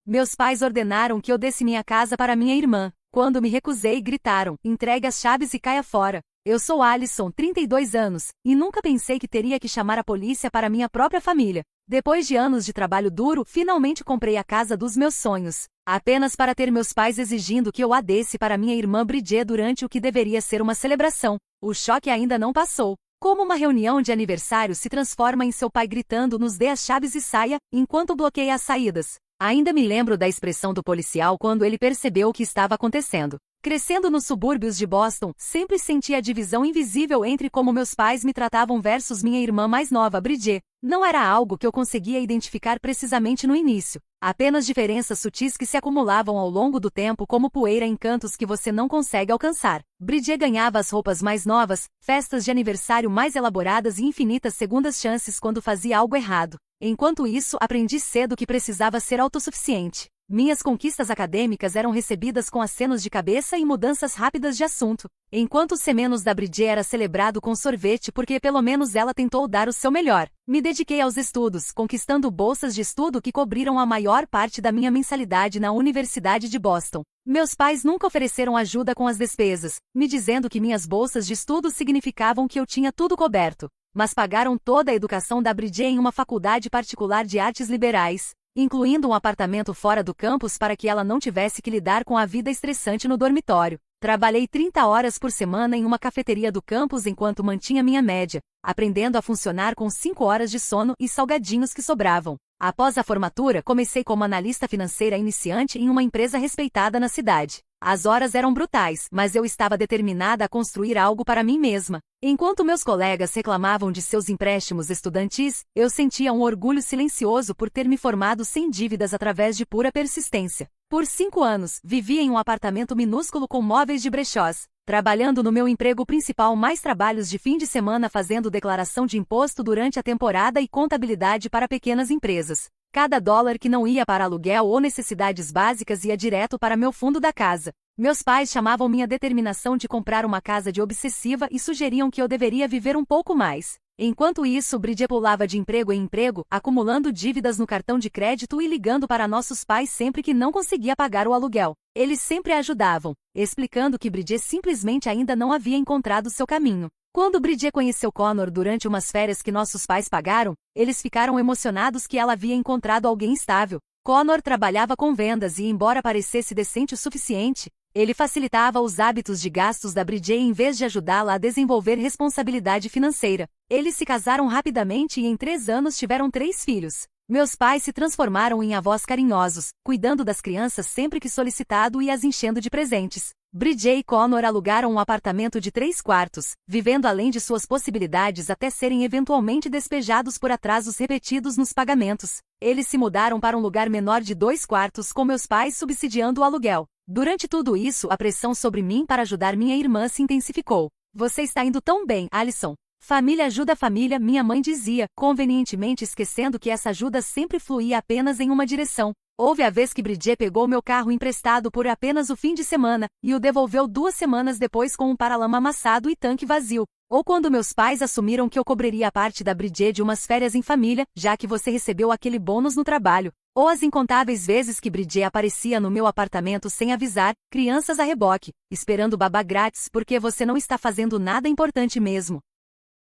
Meus pais ordenaram que eu desse minha casa para minha irmã. Quando me recusei, gritaram: entregue as chaves e caia fora. Eu sou Alisson, 32 anos, e nunca pensei que teria que chamar a polícia para minha própria família. Depois de anos de trabalho duro, finalmente comprei a casa dos meus sonhos. Apenas para ter meus pais exigindo que eu a desse para minha irmã Bridget durante o que deveria ser uma celebração. O choque ainda não passou. Como uma reunião de aniversário se transforma em seu pai gritando: nos dê as chaves e saia, enquanto bloqueia as saídas. Ainda me lembro da expressão do policial quando ele percebeu o que estava acontecendo. Crescendo nos subúrbios de Boston, sempre senti a divisão invisível entre como meus pais me tratavam versus minha irmã mais nova, Bridget. Não era algo que eu conseguia identificar precisamente no início. Apenas diferenças sutis que se acumulavam ao longo do tempo como poeira em cantos que você não consegue alcançar. Bridget ganhava as roupas mais novas, festas de aniversário mais elaboradas e infinitas segundas chances quando fazia algo errado. Enquanto isso, aprendi cedo que precisava ser autossuficiente. Minhas conquistas acadêmicas eram recebidas com acenos de cabeça e mudanças rápidas de assunto, enquanto o C- da Bridget era celebrado com sorvete porque pelo menos ela tentou dar o seu melhor. Me dediquei aos estudos, conquistando bolsas de estudo que cobriram a maior parte da minha mensalidade na Universidade de Boston. Meus pais nunca ofereceram ajuda com as despesas, me dizendo que minhas bolsas de estudo significavam que eu tinha tudo coberto, mas pagaram toda a educação da Bridget em uma faculdade particular de artes liberais, incluindo um apartamento fora do campus para que ela não tivesse que lidar com a vida estressante no dormitório. Trabalhei 30 horas por semana em uma cafeteria do campus enquanto mantinha minha média, aprendendo a funcionar com 5 horas de sono e salgadinhos que sobravam. Após a formatura, comecei como analista financeira iniciante em uma empresa respeitada na cidade. As horas eram brutais, mas eu estava determinada a construir algo para mim mesma. Enquanto meus colegas reclamavam de seus empréstimos estudantis, eu sentia um orgulho silencioso por ter me formado sem dívidas através de pura persistência. Por 5 anos, vivi em um apartamento minúsculo com móveis de brechós, trabalhando no meu emprego principal mais trabalhos de fim de semana fazendo declaração de imposto durante a temporada e contabilidade para pequenas empresas. Cada dólar que não ia para aluguel ou necessidades básicas ia direto para meu fundo da casa. Meus pais chamavam minha determinação de comprar uma casa de obsessiva e sugeriam que eu deveria viver um pouco mais. Enquanto isso, Bridget pulava de emprego em emprego, acumulando dívidas no cartão de crédito e ligando para nossos pais sempre que não conseguia pagar o aluguel. Eles sempre a ajudavam, explicando que Bridget simplesmente ainda não havia encontrado seu caminho. Quando Bridget conheceu Connor durante umas férias que nossos pais pagaram, eles ficaram emocionados que ela havia encontrado alguém estável. Connor trabalhava com vendas e, embora parecesse decente o suficiente, ele facilitava os hábitos de gastos da Bridget em vez de ajudá-la a desenvolver responsabilidade financeira. Eles se casaram rapidamente e em 3 anos tiveram 3 filhos. Meus pais se transformaram em avós carinhosos, cuidando das crianças sempre que solicitado e as enchendo de presentes. Bridget e Connor alugaram um apartamento de 3 quartos, vivendo além de suas possibilidades até serem eventualmente despejados por atrasos repetidos nos pagamentos. Eles se mudaram para um lugar menor de 2 quartos com meus pais subsidiando o aluguel. Durante tudo isso, a pressão sobre mim para ajudar minha irmã se intensificou. Você está indo tão bem, Alisson. Família ajuda família, minha mãe dizia, convenientemente esquecendo que essa ajuda sempre fluía apenas em uma direção. Houve a vez que Bridget pegou meu carro emprestado por apenas o fim de semana, e o devolveu 2 semanas depois com um paralama amassado e tanque vazio. Ou quando meus pais assumiram que eu cobriria a parte da Bridget de umas férias em família, já que você recebeu aquele bônus no trabalho. Ou as incontáveis vezes que Bridget aparecia no meu apartamento sem avisar, crianças a reboque, esperando babá grátis porque você não está fazendo nada importante mesmo.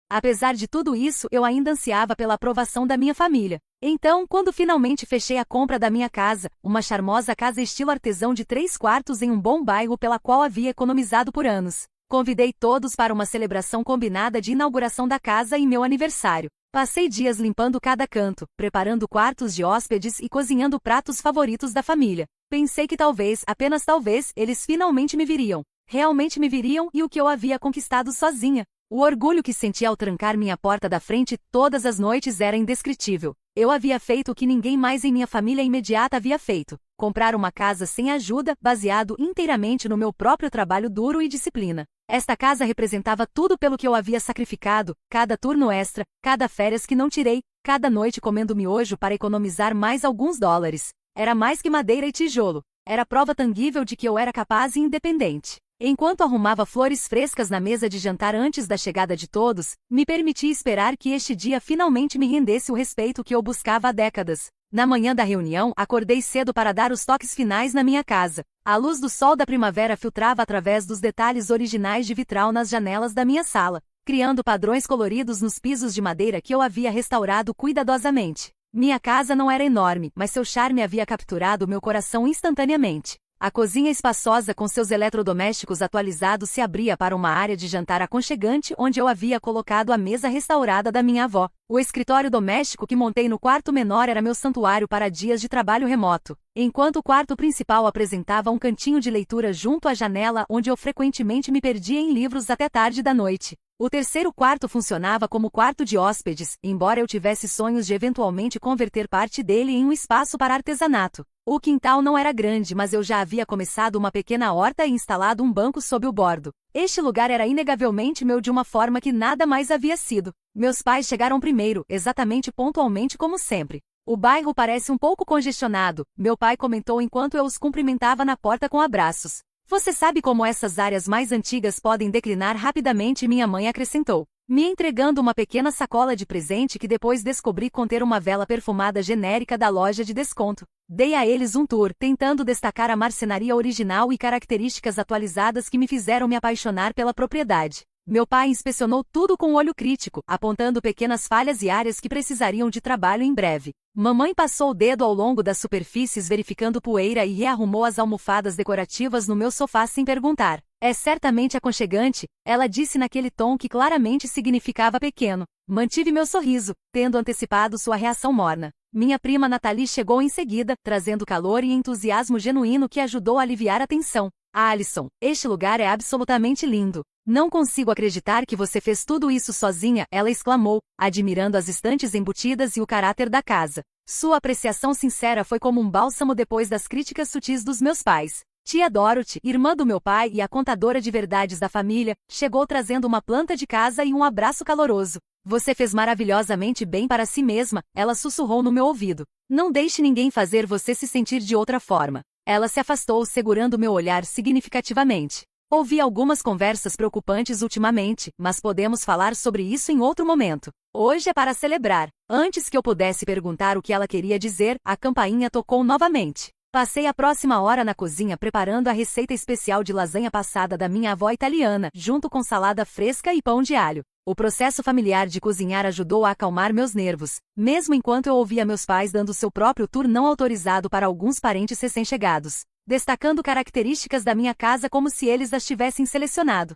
Apesar de tudo isso, eu ainda ansiava pela aprovação da minha família. Então, quando finalmente fechei a compra da minha casa, uma charmosa casa estilo artesão de 3 quartos em um bom bairro pela qual havia economizado por anos, convidei todos para uma celebração combinada de inauguração da casa e meu aniversário. Passei dias limpando cada canto, preparando quartos de hóspedes e cozinhando pratos favoritos da família. Pensei que talvez, apenas talvez, eles finalmente me viriam. Realmente me viriam e o que eu havia conquistado sozinha. O orgulho que senti ao trancar minha porta da frente todas as noites era indescritível. Eu havia feito o que ninguém mais em minha família imediata havia feito: comprar uma casa sem ajuda, baseado inteiramente no meu próprio trabalho duro e disciplina. Esta casa representava tudo pelo que eu havia sacrificado, cada turno extra, cada férias que não tirei, cada noite comendo miojo para economizar mais alguns dólares. Era mais que madeira e tijolo. Era prova tangível de que eu era capaz e independente. Enquanto arrumava flores frescas na mesa de jantar antes da chegada de todos, me permiti esperar que este dia finalmente me rendesse o respeito que eu buscava há décadas. Na manhã da reunião, acordei cedo para dar os toques finais na minha casa. A luz do sol da primavera filtrava através dos detalhes originais de vitral nas janelas da minha sala, criando padrões coloridos nos pisos de madeira que eu havia restaurado cuidadosamente. Minha casa não era enorme, mas seu charme havia capturado meu coração instantaneamente. A cozinha espaçosa com seus eletrodomésticos atualizados se abria para uma área de jantar aconchegante onde eu havia colocado a mesa restaurada da minha avó. O escritório doméstico que montei no quarto menor era meu santuário para dias de trabalho remoto, enquanto o quarto principal apresentava um cantinho de leitura junto à janela onde eu frequentemente me perdia em livros até tarde da noite. O terceiro quarto funcionava como quarto de hóspedes, embora eu tivesse sonhos de eventualmente converter parte dele em um espaço para artesanato. O quintal não era grande, mas eu já havia começado uma pequena horta e instalado um banco sob o bordo. Este lugar era inegavelmente meu de uma forma que nada mais havia sido. Meus pais chegaram primeiro, exatamente pontualmente como sempre. O bairro parece um pouco congestionado, meu pai comentou enquanto eu os cumprimentava na porta com abraços. Você sabe como essas áreas mais antigas podem declinar rapidamente, minha mãe acrescentou, me entregando uma pequena sacola de presente que depois descobri conter uma vela perfumada genérica da loja de desconto. Dei a eles um tour, tentando destacar a marcenaria original e características atualizadas que me fizeram me apaixonar pela propriedade. Meu pai inspecionou tudo com um olho crítico, apontando pequenas falhas e áreas que precisariam de trabalho em breve. Mamãe passou o dedo ao longo das superfícies verificando poeira e rearrumou as almofadas decorativas no meu sofá sem perguntar. É certamente aconchegante, ela disse naquele tom que claramente significava pequeno. Mantive meu sorriso, tendo antecipado sua reação morna. Minha prima Nathalie chegou em seguida, trazendo calor e entusiasmo genuíno que ajudou a aliviar a tensão. Alison, este lugar é absolutamente lindo. Não consigo acreditar que você fez tudo isso sozinha, ela exclamou, admirando as estantes embutidas e o caráter da casa. Sua apreciação sincera foi como um bálsamo depois das críticas sutis dos meus pais. Tia Dorothy, irmã do meu pai e a contadora de verdades da família, chegou trazendo uma planta de casa e um abraço caloroso. Você fez maravilhosamente bem para si mesma, ela sussurrou no meu ouvido. Não deixe ninguém fazer você se sentir de outra forma. Ela se afastou segurando meu olhar significativamente. Ouvi algumas conversas preocupantes ultimamente, mas podemos falar sobre isso em outro momento. Hoje é para celebrar. Antes que eu pudesse perguntar o que ela queria dizer, a campainha tocou novamente. Passei a próxima hora na cozinha preparando a receita especial de lasanha passada da minha avó italiana, junto com salada fresca e pão de alho. O processo familiar de cozinhar ajudou a acalmar meus nervos, mesmo enquanto eu ouvia meus pais dando seu próprio tour não autorizado para alguns parentes recém-chegados, destacando características da minha casa como se eles as tivessem selecionado.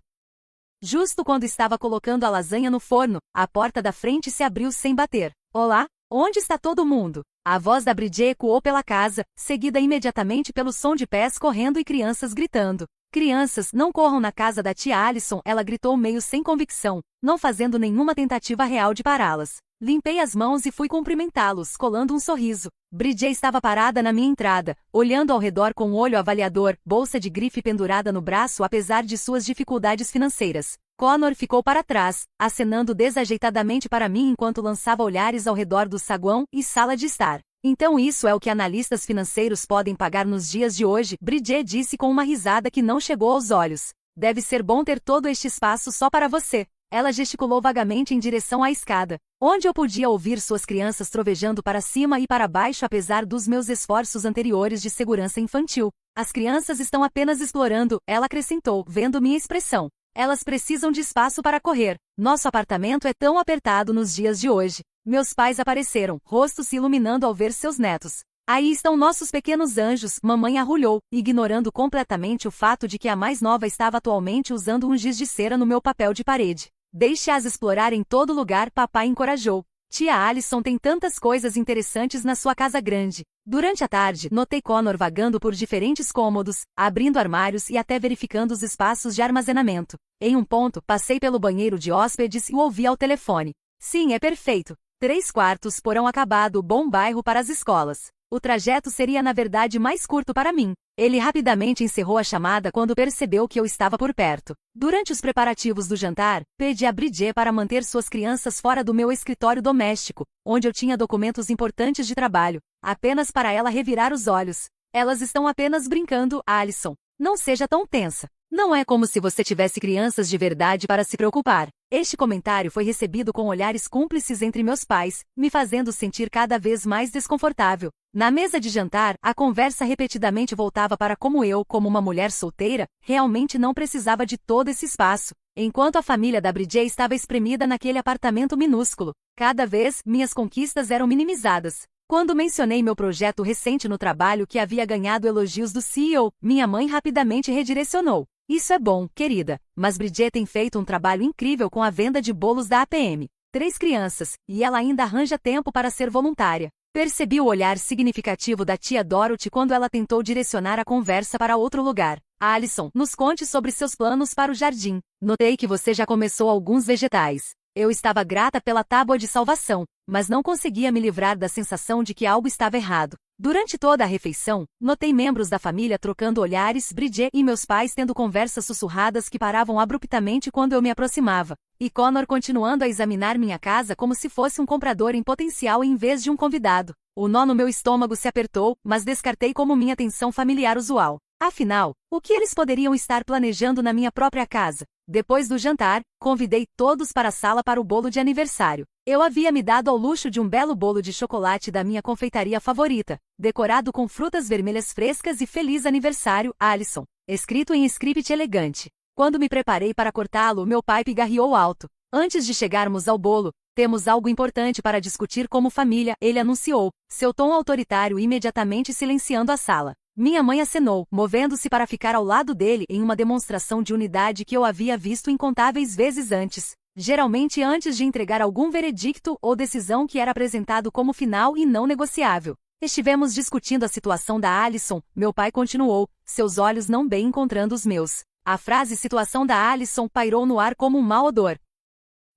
Justo quando estava colocando a lasanha no forno, a porta da frente se abriu sem bater. Olá, onde está todo mundo? A voz da Bridget ecoou pela casa, seguida imediatamente pelo som de pés correndo e crianças gritando. Crianças, não corram na casa da tia Alison, ela gritou meio sem convicção, não fazendo nenhuma tentativa real de pará-las. Limpei as mãos e fui cumprimentá-los, colando um sorriso. Bridget estava parada na minha entrada, olhando ao redor com um olho avaliador, bolsa de grife pendurada no braço apesar de suas dificuldades financeiras. Connor ficou para trás, acenando desajeitadamente para mim enquanto lançava olhares ao redor do saguão e sala de estar. Então isso é o que analistas financeiros podem pagar nos dias de hoje, Bridget disse com uma risada que não chegou aos olhos. Deve ser bom ter todo este espaço só para você. Ela gesticulou vagamente em direção à escada, onde eu podia ouvir suas crianças trovejando para cima e para baixo apesar dos meus esforços anteriores de segurança infantil. As crianças estão apenas explorando, ela acrescentou, vendo minha expressão. Elas precisam de espaço para correr. Nosso apartamento é tão apertado nos dias de hoje. Meus pais apareceram, rostos se iluminando ao ver seus netos. Aí estão nossos pequenos anjos, mamãe arrulhou, ignorando completamente o fato de que a mais nova estava atualmente usando um giz de cera no meu papel de parede. Deixe-as explorar em todo lugar, papai encorajou. Tia Alison tem tantas coisas interessantes na sua casa grande. Durante a tarde, notei Connor vagando por diferentes cômodos, abrindo armários e até verificando os espaços de armazenamento. Em um ponto, passei pelo banheiro de hóspedes e o ouvi ao telefone. Sim, é perfeito. 3 quartos, porão acabado, bom bairro para as escolas. O trajeto seria na verdade mais curto para mim. Ele rapidamente encerrou a chamada quando percebeu que eu estava por perto. Durante os preparativos do jantar, pedi a Bridget para manter suas crianças fora do meu escritório doméstico, onde eu tinha documentos importantes de trabalho, apenas para ela revirar os olhos. Elas estão apenas brincando, Alison. Não seja tão tensa. Não é como se você tivesse crianças de verdade para se preocupar. Este comentário foi recebido com olhares cúmplices entre meus pais, me fazendo sentir cada vez mais desconfortável. Na mesa de jantar, a conversa repetidamente voltava para como eu, como uma mulher solteira, realmente não precisava de todo esse espaço. Enquanto a família da Bridget estava espremida naquele apartamento minúsculo, cada vez minhas conquistas eram minimizadas. Quando mencionei meu projeto recente no trabalho que havia ganhado elogios do CEO, minha mãe rapidamente redirecionou. Isso é bom, querida, mas Bridget tem feito um trabalho incrível com a venda de bolos da APM. 3 crianças, e ela ainda arranja tempo para ser voluntária. Percebi o olhar significativo da tia Dorothy quando ela tentou direcionar a conversa para outro lugar. Alison, nos conte sobre seus planos para o jardim. Notei que você já começou alguns vegetais. Eu estava grata pela tábua de salvação, mas não conseguia me livrar da sensação de que algo estava errado. Durante toda a refeição, notei membros da família trocando olhares, Bridget e meus pais tendo conversas sussurradas que paravam abruptamente quando eu me aproximava, e Connor continuando a examinar minha casa como se fosse um comprador em potencial em vez de um convidado. O nó no meu estômago se apertou, mas descartei como minha tensão familiar usual. Afinal, o que eles poderiam estar planejando na minha própria casa? Depois do jantar, convidei todos para a sala para o bolo de aniversário. Eu havia me dado ao luxo de um belo bolo de chocolate da minha confeitaria favorita, decorado com frutas vermelhas frescas e Feliz Aniversário, Alison, escrito em script elegante. Quando me preparei para cortá-lo, meu pai pigarreou alto. Antes de chegarmos ao bolo, temos algo importante para discutir como família, ele anunciou, seu tom autoritário imediatamente silenciando a sala. Minha mãe acenou, movendo-se para ficar ao lado dele em uma demonstração de unidade que eu havia visto incontáveis vezes antes. Geralmente antes de entregar algum veredicto ou decisão que era apresentado como final e não negociável. Estivemos discutindo a situação da Alison, meu pai continuou, seus olhos não bem encontrando os meus. A frase situação da Alison pairou no ar como um mau odor.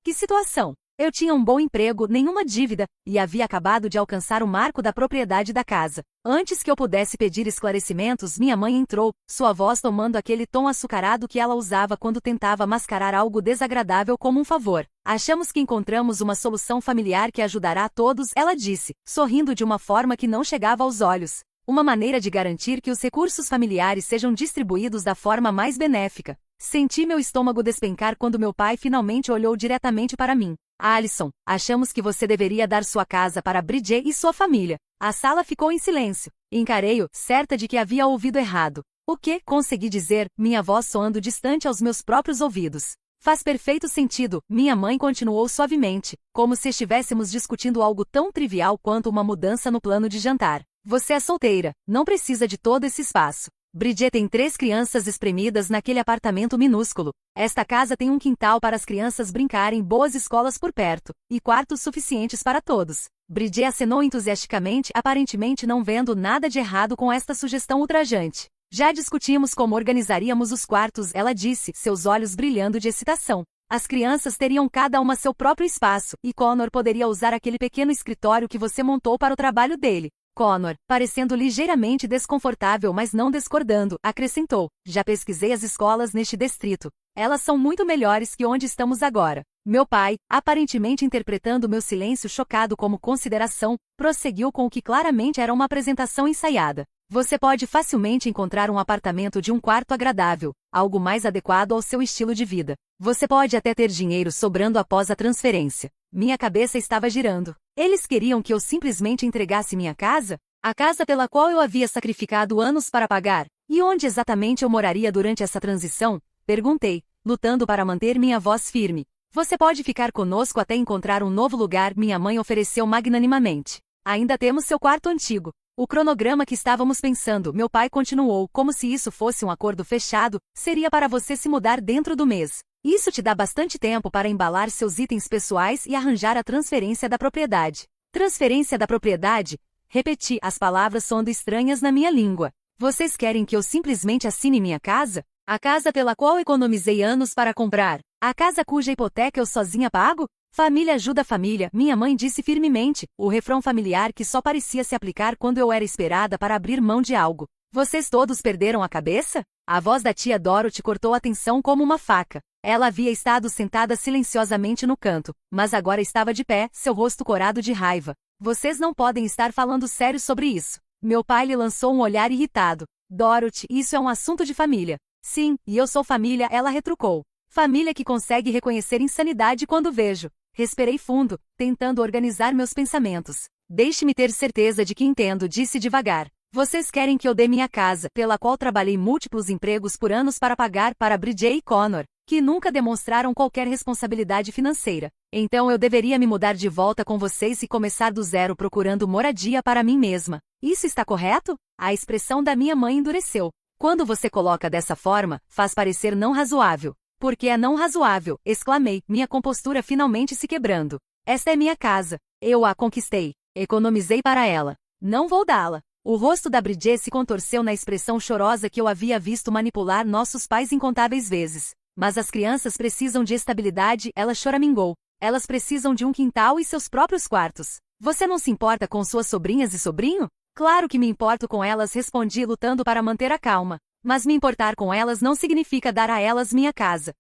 Que situação? Eu tinha um bom emprego, nenhuma dívida, e havia acabado de alcançar o marco da propriedade da casa. Antes que eu pudesse pedir esclarecimentos, minha mãe entrou, sua voz tomando aquele tom açucarado que ela usava quando tentava mascarar algo desagradável como um favor. Achamos que encontramos uma solução familiar que ajudará a todos, ela disse, sorrindo de uma forma que não chegava aos olhos. Uma maneira de garantir que os recursos familiares sejam distribuídos da forma mais benéfica. Senti meu estômago despencar quando meu pai finalmente olhou diretamente para mim. Alison, achamos que você deveria dar sua casa para Bridget e sua família. A sala ficou em silêncio. Encarei-o, certa de que havia ouvido errado. O que? Consegui dizer, minha voz soando distante aos meus próprios ouvidos. Faz perfeito sentido, minha mãe continuou suavemente, como se estivéssemos discutindo algo tão trivial quanto uma mudança no plano de jantar. Você é solteira, não precisa de todo esse espaço. Bridget tem 3 crianças espremidas naquele apartamento minúsculo. Esta casa tem um quintal para as crianças brincarem, boas escolas por perto, e quartos suficientes para todos. Bridget acenou entusiasticamente, aparentemente não vendo nada de errado com esta sugestão ultrajante. Já discutimos como organizaríamos os quartos, ela disse, seus olhos brilhando de excitação. As crianças teriam cada uma seu próprio espaço, e Connor poderia usar aquele pequeno escritório que você montou para o trabalho dele. Connor, parecendo ligeiramente desconfortável mas não discordando, acrescentou, já pesquisei as escolas neste distrito. Elas são muito melhores que onde estamos agora. Meu pai, aparentemente interpretando meu silêncio chocado como consideração, prosseguiu com o que claramente era uma apresentação ensaiada. Você pode facilmente encontrar um apartamento de um quarto agradável, algo mais adequado ao seu estilo de vida. Você pode até ter dinheiro sobrando após a transferência. Minha cabeça estava girando. Eles queriam que eu simplesmente entregasse minha casa? A casa pela qual eu havia sacrificado anos para pagar? E onde exatamente eu moraria durante essa transição? Perguntei, lutando para manter minha voz firme. Você pode ficar conosco até encontrar um novo lugar, minha mãe ofereceu magnanimamente. Ainda temos seu quarto antigo. O cronograma que estávamos pensando, meu pai continuou, como se isso fosse um acordo fechado, seria para você se mudar dentro do mês. Isso te dá bastante tempo para embalar seus itens pessoais e arranjar a transferência da propriedade. Transferência da propriedade? Repeti, as palavras soando estranhas na minha língua. Vocês querem que eu simplesmente assine minha casa? A casa pela qual economizei anos para comprar? A casa cuja hipoteca eu sozinha pago? Família ajuda família, minha mãe disse firmemente, o refrão familiar que só parecia se aplicar quando eu era esperada para abrir mão de algo. Vocês todos perderam a cabeça? A voz da tia Dorothy cortou a tensão como uma faca. Ela havia estado sentada silenciosamente no canto, mas agora estava de pé, seu rosto corado de raiva. Vocês não podem estar falando sério sobre isso. Meu pai lhe lançou um olhar irritado. Dorothy, isso é um assunto de família. Sim, e eu sou família, ela retrucou. Família que consegue reconhecer insanidade quando vejo. Respirei fundo, tentando organizar meus pensamentos. Deixe-me ter certeza de que entendo, disse devagar. Vocês querem que eu dê minha casa, pela qual trabalhei múltiplos empregos por anos para pagar para Bridget e Connor, que nunca demonstraram qualquer responsabilidade financeira. Então eu deveria me mudar de volta com vocês e começar do zero procurando moradia para mim mesma. Isso está correto? A expressão da minha mãe endureceu. Quando você coloca dessa forma, faz parecer não razoável. Porque é não razoável, exclamei, minha compostura finalmente se quebrando. Esta é minha casa. Eu a conquistei. Economizei para ela. Não vou dá-la. O rosto da Bridget se contorceu na expressão chorosa que eu havia visto manipular nossos pais incontáveis vezes. Mas as crianças precisam de estabilidade, ela choramingou. Elas precisam de um quintal e seus próprios quartos. Você não se importa com suas sobrinhas e sobrinho? Claro que me importo com elas, respondi lutando para manter a calma. Mas me importar com elas não significa dar a elas minha casa.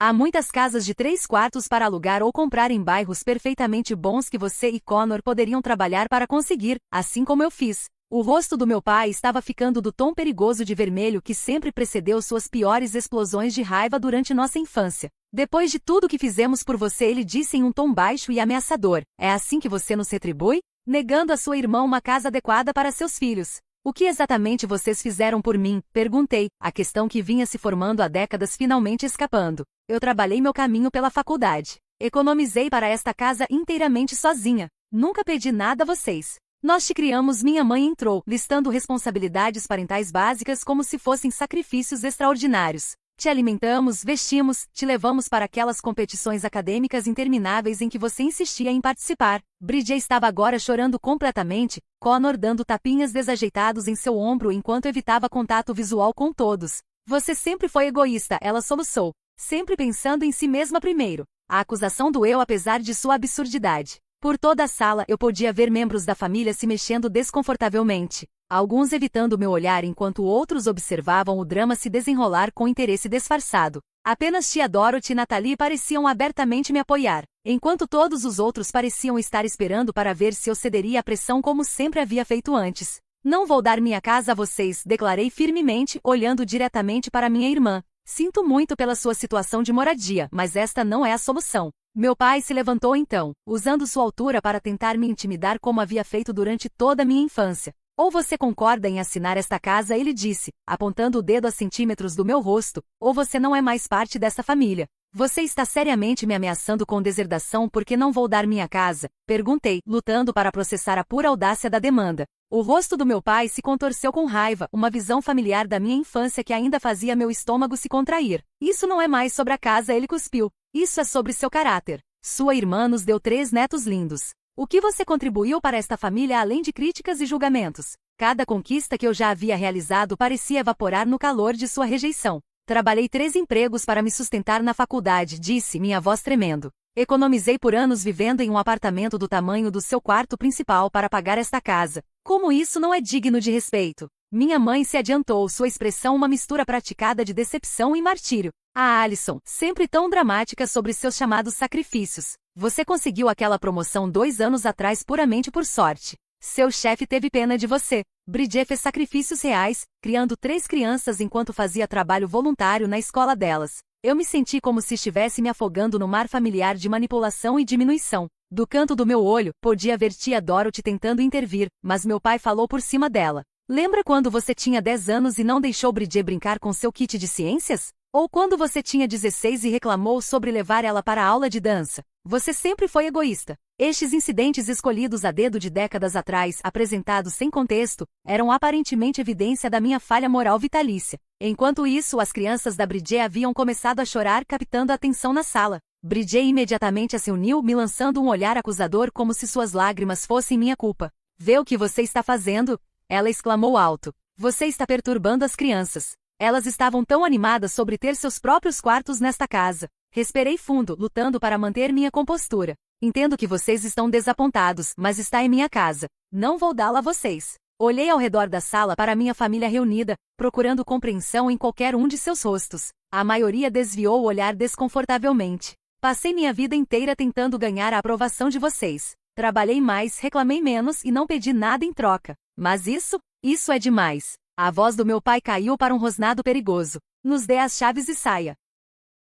Há muitas casas de 3 quartos para alugar ou comprar em bairros perfeitamente bons que você e Connor poderiam trabalhar para conseguir, assim como eu fiz. O rosto do meu pai estava ficando do tom perigoso de vermelho que sempre precedeu suas piores explosões de raiva durante nossa infância. Depois de tudo que fizemos por você, ele disse em um tom baixo e ameaçador, é assim que você nos retribui? Negando a sua irmã uma casa adequada para seus filhos. O que exatamente vocês fizeram por mim? Perguntei, a questão que vinha se formando há décadas finalmente escapando. Eu trabalhei meu caminho pela faculdade. Economizei para esta casa inteiramente sozinha. Nunca pedi nada a vocês. Nós te criamos, minha mãe entrou, listando responsabilidades parentais básicas como se fossem sacrifícios extraordinários. Te alimentamos, vestimos, te levamos para aquelas competições acadêmicas intermináveis em que você insistia em participar. Bridget estava agora chorando completamente, Connor dando tapinhas desajeitados em seu ombro enquanto evitava contato visual com todos. Você sempre foi egoísta, ela soluçou. Sempre pensando em si mesma primeiro. A acusação doeu apesar de sua absurdidade. Por toda a sala eu podia ver membros da família se mexendo desconfortavelmente. Alguns evitando meu olhar enquanto outros observavam o drama se desenrolar com interesse disfarçado. Apenas tia Dorothy e Natalie pareciam abertamente me apoiar, enquanto todos os outros pareciam estar esperando para ver se eu cederia à pressão como sempre havia feito antes. Não vou dar minha casa a vocês, declarei firmemente, olhando diretamente para minha irmã. Sinto muito pela sua situação de moradia, mas esta não é a solução. Meu pai se levantou então, usando sua altura para tentar me intimidar como havia feito durante toda a minha infância. Ou você concorda em assinar esta casa, ele disse, apontando o dedo a centímetros do meu rosto, ou você não é mais parte dessa família. Você está seriamente me ameaçando com deserdação porque não vou dar minha casa? Perguntei, lutando para processar a pura audácia da demanda. O rosto do meu pai se contorceu com raiva, uma visão familiar da minha infância que ainda fazia meu estômago se contrair. Isso não é mais sobre a casa, ele cuspiu. Isso é sobre seu caráter. Sua irmã nos deu 3 netos lindos. O que você contribuiu para esta família além de críticas e julgamentos? Cada conquista que eu já havia realizado parecia evaporar no calor de sua rejeição. Trabalhei 3 empregos para me sustentar na faculdade, disse, minha voz tremendo. Economizei por anos vivendo em um apartamento do tamanho do seu quarto principal para pagar esta casa. Como isso não é digno de respeito? Minha mãe se adiantou, sua expressão uma mistura praticada de decepção e martírio. A Alison, sempre tão dramática sobre seus chamados sacrifícios. Você conseguiu aquela promoção 2 anos atrás puramente por sorte. Seu chefe teve pena de você. Bridget fez sacrifícios reais, criando 3 crianças enquanto fazia trabalho voluntário na escola delas. Eu me senti como se estivesse me afogando no mar familiar de manipulação e diminuição. Do canto do meu olho, podia ver tia Dorothy tentando intervir, mas meu pai falou por cima dela. Lembra quando você tinha 10 anos e não deixou Bridget brincar com seu kit de ciências? Ou quando você tinha 16 e reclamou sobre levar ela para a aula de dança? Você sempre foi egoísta. Estes incidentes escolhidos a dedo de décadas atrás, apresentados sem contexto, eram aparentemente evidência da minha falha moral vitalícia. Enquanto isso, as crianças da Bridget haviam começado a chorar, captando a atenção na sala. Bridget imediatamente se uniu, me lançando um olhar acusador como se suas lágrimas fossem minha culpa. Vê o que você está fazendo? Ela exclamou alto. Você está perturbando as crianças. Elas estavam tão animadas sobre ter seus próprios quartos nesta casa. Respirei fundo, lutando para manter minha compostura. Entendo que vocês estão desapontados, mas está em minha casa. Não vou dá-la a vocês. Olhei ao redor da sala para minha família reunida, procurando compreensão em qualquer um de seus rostos. A maioria desviou o olhar desconfortavelmente. Passei minha vida inteira tentando ganhar a aprovação de vocês. Trabalhei mais, reclamei menos e não pedi nada em troca. Mas isso é demais. A voz do meu pai caiu para um rosnado perigoso. Nos dê as chaves e saia.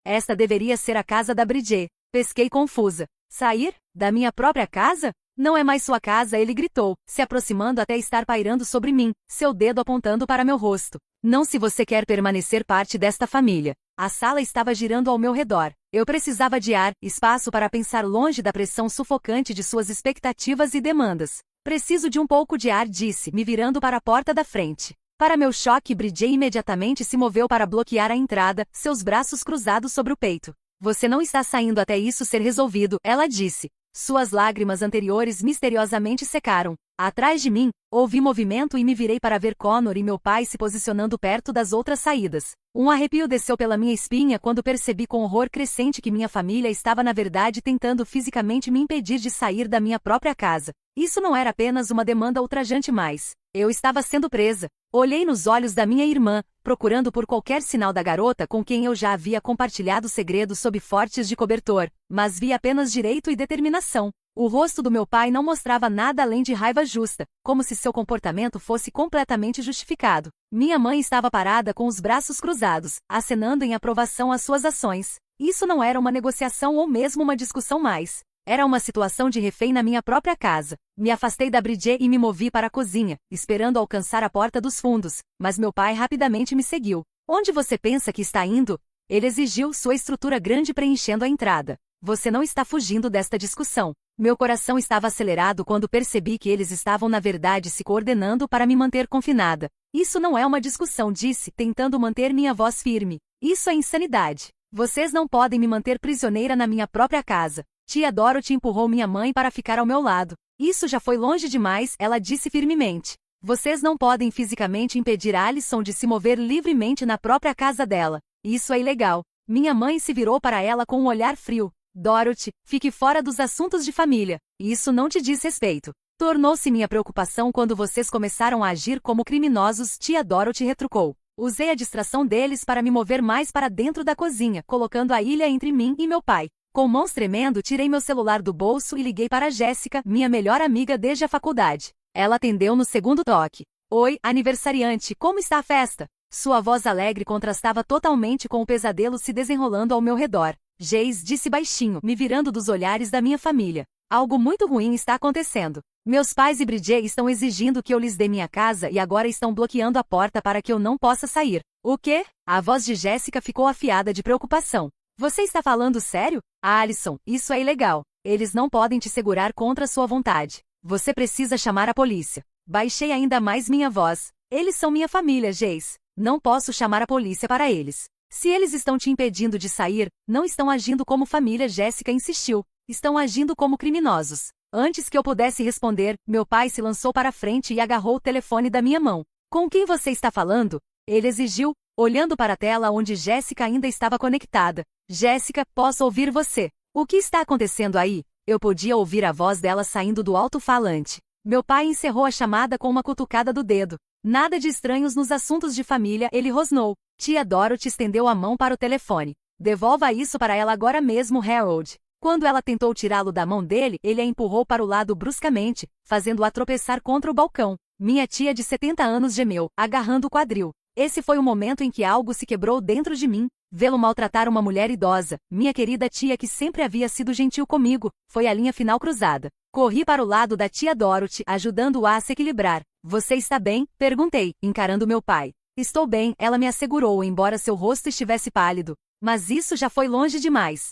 Esta deveria ser a casa da Bridget. Pesquei confusa. Sair? Da minha própria casa? Não é mais sua casa, ele gritou, se aproximando até estar pairando sobre mim, seu dedo apontando para meu rosto. Não, se você quer permanecer parte desta família. A sala estava girando ao meu redor. Eu precisava de ar, espaço para pensar longe da pressão sufocante de suas expectativas e demandas. Preciso de um pouco de ar, disse, me virando para a porta da frente. Para meu choque, Bridget imediatamente se moveu para bloquear a entrada, seus braços cruzados sobre o peito. Você não está saindo até isso ser resolvido, ela disse. Suas lágrimas anteriores misteriosamente secaram. Atrás de mim, ouvi movimento e me virei para ver Connor e meu pai se posicionando perto das outras saídas. Um arrepio desceu pela minha espinha quando percebi com horror crescente que minha família estava na verdade tentando fisicamente me impedir de sair da minha própria casa. Isso não era apenas uma demanda ultrajante mais. Eu estava sendo presa. Olhei nos olhos da minha irmã, procurando por qualquer sinal da garota com quem eu já havia compartilhado segredos sob fortes de cobertor, mas vi apenas direito e determinação. O rosto do meu pai não mostrava nada além de raiva justa, como se seu comportamento fosse completamente justificado. Minha mãe estava parada com os braços cruzados, acenando em aprovação às suas ações. Isso não era uma negociação ou mesmo uma discussão mais. Era uma situação de refém na minha própria casa. Me afastei da Bridget e me movi para a cozinha, esperando alcançar a porta dos fundos, mas meu pai rapidamente me seguiu. Onde você pensa que está indo? Ele exigiu, sua estrutura grande preenchendo a entrada. Você não está fugindo desta discussão. Meu coração estava acelerado quando percebi que eles estavam na verdade se coordenando para me manter confinada. Isso não é uma discussão, disse, tentando manter minha voz firme. Isso é insanidade. Vocês não podem me manter prisioneira na minha própria casa. Tia Dorothy empurrou minha mãe para ficar ao meu lado. Isso já foi longe demais, ela disse firmemente. Vocês não podem fisicamente impedir Alison de se mover livremente na própria casa dela. Isso é ilegal. Minha mãe se virou para ela com um olhar frio. Dorothy, fique fora dos assuntos de família. Isso não te diz respeito. Tornou-se minha preocupação quando vocês começaram a agir como criminosos, tia Dorothy retrucou. Usei a distração deles para me mover mais para dentro da cozinha, colocando a ilha entre mim e meu pai. Com mãos tremendo, tirei meu celular do bolso e liguei para Jéssica, minha melhor amiga desde a faculdade. Ela atendeu no segundo toque. Oi, aniversariante, como está a festa? Sua voz alegre contrastava totalmente com o pesadelo se desenrolando ao meu redor. Jace, disse baixinho, me virando dos olhares da minha família. Algo muito ruim está acontecendo. Meus pais e Bridget estão exigindo que eu lhes dê minha casa e agora estão bloqueando a porta para que eu não possa sair. O quê? A voz de Jéssica ficou afiada de preocupação. Você está falando sério? Alison, isso é ilegal. Eles não podem te segurar contra sua vontade. Você precisa chamar a polícia. Baixei ainda mais minha voz. Eles são minha família, Jace. Não posso chamar a polícia para eles. Se eles estão te impedindo de sair, não estão agindo como família, Jéssica insistiu. Estão agindo como criminosos. Antes que eu pudesse responder, meu pai se lançou para a frente e agarrou o telefone da minha mão. Com quem você está falando? Ele exigiu, olhando para a tela onde Jéssica ainda estava conectada. Jéssica, posso ouvir você. O que está acontecendo aí? Eu podia ouvir a voz dela saindo do alto-falante. Meu pai encerrou a chamada com uma cutucada do dedo. Nada de estranhos nos assuntos de família, ele rosnou. Tia Dorothy estendeu a mão para o telefone. Devolva isso para ela agora mesmo, Harold. Quando ela tentou tirá-lo da mão dele, ele a empurrou para o lado bruscamente, fazendo-a tropeçar contra o balcão. Minha tia de 70 anos gemeu, agarrando o quadril. Esse foi o momento em que algo se quebrou dentro de mim. Vê-lo maltratar uma mulher idosa, minha querida tia que sempre havia sido gentil comigo, foi a linha final cruzada. Corri para o lado da tia Dorothy, ajudando-a a se equilibrar. Você está bem? Perguntei, encarando meu pai. Estou bem, ela me assegurou, embora seu rosto estivesse pálido. Mas isso já foi longe demais.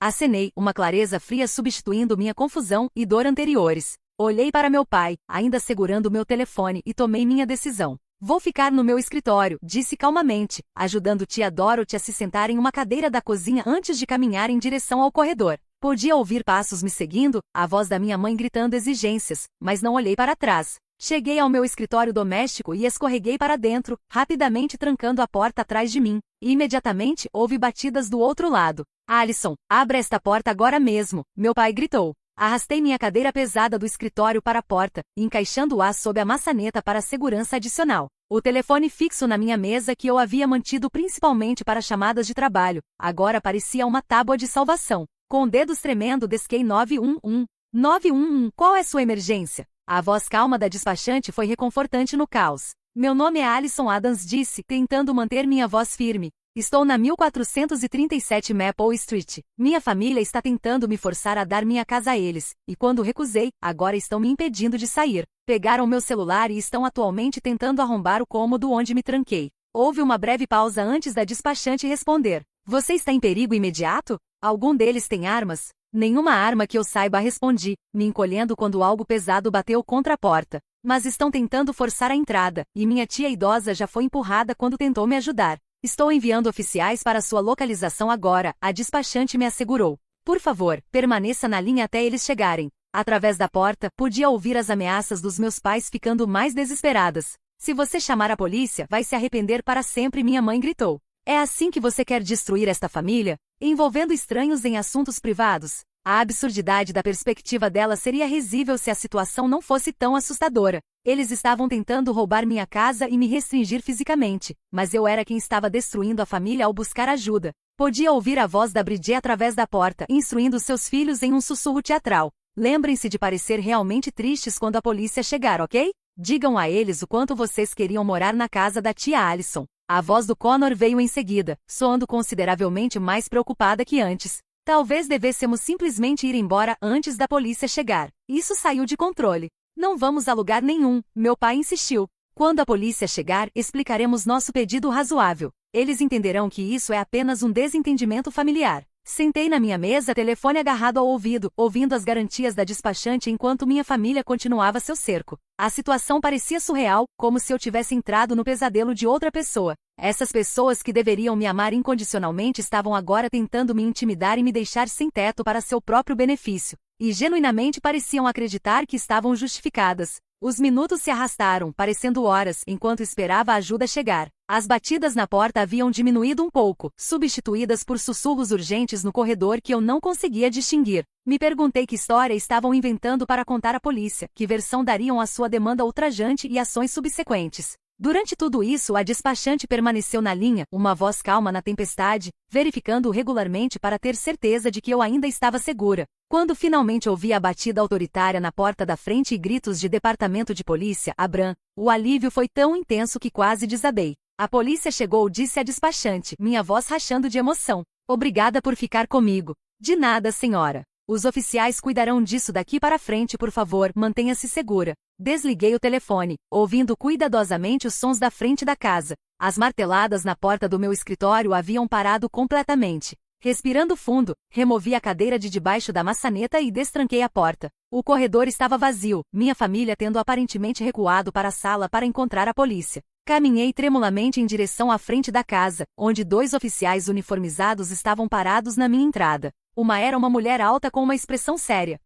Acenei, uma clareza fria substituindo minha confusão e dor anteriores. Olhei para meu pai, ainda segurando meu telefone, e tomei minha decisão. Vou ficar no meu escritório, disse calmamente, ajudando tia Dorothy a se sentar em uma cadeira da cozinha antes de caminhar em direção ao corredor. Podia ouvir passos me seguindo, a voz da minha mãe gritando exigências, mas não olhei para trás. Cheguei ao meu escritório doméstico e escorreguei para dentro, rapidamente trancando a porta atrás de mim. E imediatamente houve batidas do outro lado. Alison, abra esta porta agora mesmo, meu pai gritou. Arrastei minha cadeira pesada do escritório para a porta, encaixando-a sob a maçaneta para segurança adicional. O telefone fixo na minha mesa que eu havia mantido principalmente para chamadas de trabalho, agora parecia uma tábua de salvação. Com dedos tremendo desquei 911. 911, qual é sua emergência? A voz calma da despachante foi reconfortante no caos. Meu nome é Alison Adams, disse, tentando manter minha voz firme. Estou na 1437 Maple Street. Minha família está tentando me forçar a dar minha casa a eles, e quando recusei, agora estão me impedindo de sair. Pegaram meu celular e estão atualmente tentando arrombar o cômodo onde me tranquei. Houve uma breve pausa antes da despachante responder. Você está em perigo imediato? Algum deles tem armas? Nenhuma arma que eu saiba, respondi, me encolhendo quando algo pesado bateu contra a porta. Mas estão tentando forçar a entrada, e minha tia idosa já foi empurrada quando tentou me ajudar. Estou enviando oficiais para sua localização agora, a despachante me assegurou. Por favor, permaneça na linha até eles chegarem. Através da porta, podia ouvir as ameaças dos meus pais ficando mais desesperadas. Se você chamar a polícia, vai se arrepender para sempre, minha mãe gritou. É assim que você quer destruir esta família? Envolvendo estranhos em assuntos privados? A absurdidade da perspectiva dela seria risível se a situação não fosse tão assustadora. Eles estavam tentando roubar minha casa e me restringir fisicamente, mas eu era quem estava destruindo a família ao buscar ajuda. Podia ouvir a voz da Bridget através da porta, instruindo seus filhos em um sussurro teatral. Lembrem-se de parecer realmente tristes quando a polícia chegar, ok? Digam a eles o quanto vocês queriam morar na casa da tia Alison. A voz do Connor veio em seguida, soando consideravelmente mais preocupada que antes. Talvez devêssemos simplesmente ir embora antes da polícia chegar. Isso saiu de controle. Não vamos a lugar nenhum, meu pai insistiu. Quando a polícia chegar, explicaremos nosso pedido razoável. Eles entenderão que isso é apenas um desentendimento familiar. Sentei na minha mesa, telefone agarrado ao ouvido, ouvindo as garantias da despachante enquanto minha família continuava seu cerco. A situação parecia surreal, como se eu tivesse entrado no pesadelo de outra pessoa. Essas pessoas que deveriam me amar incondicionalmente estavam agora tentando me intimidar e me deixar sem teto para seu próprio benefício. E genuinamente pareciam acreditar que estavam justificadas. Os minutos se arrastaram, parecendo horas, enquanto esperava a ajuda chegar. As batidas na porta haviam diminuído um pouco, substituídas por sussurros urgentes no corredor que eu não conseguia distinguir. Me perguntei que história estavam inventando para contar à polícia, que versão dariam à sua demanda ultrajante e ações subsequentes. Durante tudo isso, a despachante permaneceu na linha, uma voz calma na tempestade, verificando regularmente para ter certeza de que eu ainda estava segura. Quando finalmente ouvi a batida autoritária na porta da frente e gritos de departamento de polícia, Abram, o alívio foi tão intenso que quase desabei. A polícia chegou, disse a despachante, minha voz rachando de emoção. Obrigada por ficar comigo. De nada, senhora. Os oficiais cuidarão disso daqui para frente, por favor, mantenha-se segura. Desliguei o telefone, ouvindo cuidadosamente os sons da frente da casa. As marteladas na porta do meu escritório haviam parado completamente. Respirando fundo, removi a cadeira de debaixo da maçaneta e destranquei a porta. O corredor estava vazio, minha família tendo aparentemente recuado para a sala para encontrar a polícia. Caminhei tremulamente em direção à frente da casa, onde 2 oficiais uniformizados estavam parados na minha entrada. Uma era uma mulher alta com uma expressão séria,